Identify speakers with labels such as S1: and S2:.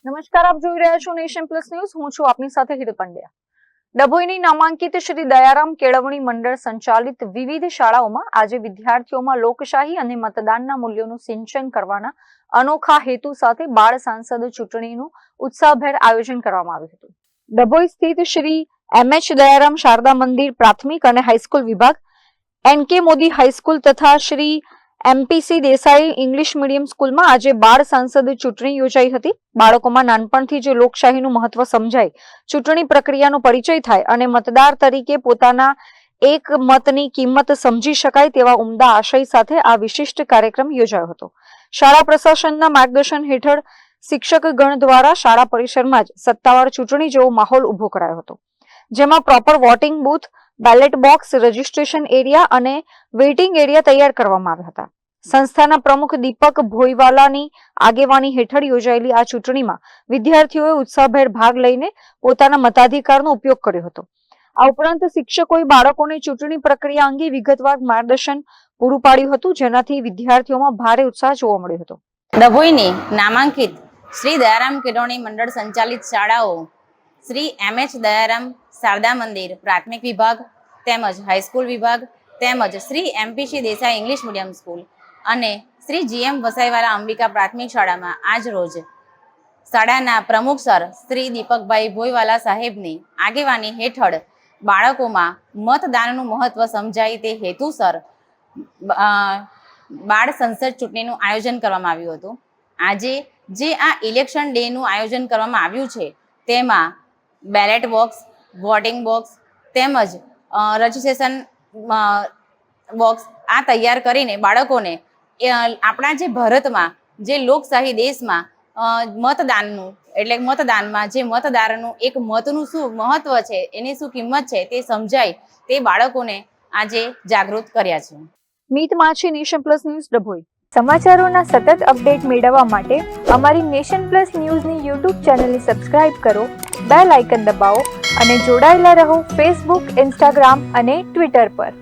S1: નમસ્કાર, આપ જોઈ રહ્યા છો નેશન પ્લસ ન્યૂઝ. હું છું આપની સાથે હિરલ પંડ્યા. ડભોઈની નામાંકિત શ્રી દયારામ કેળવણી મંડળ સંચાલિત વિવિધ શાળાઓમાં આજે વિદ્યાર્થીઓમાં લોકશાહી અને મતદાનના મૂલ્યોનું સિંચન કરવાના અનોખા હેતુ સાથે બાળ સાંસદ ચૂંટણીનું ઉત્સાહભેર આયોજન કરવામાં આવ્યું હતું. ડભોઈ સ્થિત શ્રી એમએચ દયારામ શારદા મંદિર પ્રાથમિક અને હાઈસ્કૂલ વિભાગ, એનકે મોદી હાઈસ્કૂલ તથા Shri MPC Desai English medium સ્કૂલમાં આજે બાળ સાંસદ ચૂંટણી યોજાઈ હતી. બાળકોમાં નાનપણથી જ લોકશાહીનું મહત્વ સમજાય, ચૂંટણી પ્રક્રિયાનો પરિચય થાય અને મતદાર તરીકે પોતાના એક મતની કિંમત સમજી શકાય તેવા ઉમદા આશય સાથે આ વિશિષ્ટ કાર્યક્રમ યોજાયો હતો. શાળા પ્રશાસનના માર્ગદર્શન હેઠળ શિક્ષક ગણ દ્વારા શાળા પરિસરમાં જ સત્તાવાર ચૂંટણી જેવો માહોલ ઉભો કરાયો હતો, જેમાં proper voting booth, ballot box, registration area અને વેઇટિંગ એરિયા તૈયાર કરવામાં આવ્યા હતા. સંસ્થાના પ્રમુખ દીપક ભોઈવાલાની આગેવાની હેઠળ યોજાયેલી આ ચૂંટણીમાં વિદ્યાર્થીઓએ ઉત્સાહભેર ભાગ લઈને પોતાના મતાધિકારનો ઉપયોગ કર્યો હતો. આ ઉપરાંત શિક્ષકોએ બાળકોને ચૂંટણી પ્રક્રિયા અંગે વિગતવાર માર્ગદર્શન પૂરું પાડ્યું હતું, જેનાથી વિદ્યાર્થીઓમાં ભારે ઉત્સાહ જોવા મળ્યો હતો.
S2: ડભોઈની નામાંકિત શ્રી દયારામ કેળવણી મંડળ સંચાલિત શાળાઓ શ્રી એમએચ દયારામ શારદા મંદિર પ્રાથમિક વિભાગ તેમજ હાઈસ્કૂલ વિભાગ તેમજ Shri MPC Desai English medium school અને શ્રી જીએમ વસાઈવાલા અંબિકા પ્રાથમિક શાળામાં આજ રોજ શાળાના પ્રમુખ સર શ્રી દીપકભાઈ ભોઈવાલા સાહેબની આગેવાની હેઠળ બાળકોમાં મતદાનનું મહત્વ સમજાય તે હેતુસર બાળ સંસદ ચૂંટણીનું આયોજન કરવામાં આવ્યું હતું. આજે જે આ ઇલેક્શન ડેનું આયોજન કરવામાં આવ્યું છે તેમાં બેલેટ બોક્સ, વોટિંગ બોક્સ તેમજ રજીસ્ટ્રેશન બોક્સ આ તૈયાર કરીને બાળકોને આપણા જે ભારતમાં જે લોકશાહી દેશમાં મતદાનનું એટલે મતદાનમાં જે મતદારનું એક મતનું શું મહત્વ છે, એની શું કિંમત છે તે સમજાય તે બાળકોને આજે જાગૃત કર્યા છે.
S1: મીત માછી, નેશન પ્લસ ન્યૂઝ, ડભોઈ. સમાચારોના સતત અપડેટ મેળવવા માટે અમારી નેશન પ્લસ ન્યૂઝની યુટ્યુબ ચેનલને સબસ્ક્રાઇબ કરો, બેલ આઇકન દબાવો અને જોડાયેલા રહો ફેસબુક, ઇન્સ્ટાગ્રામ અને ટ્વિટર પર.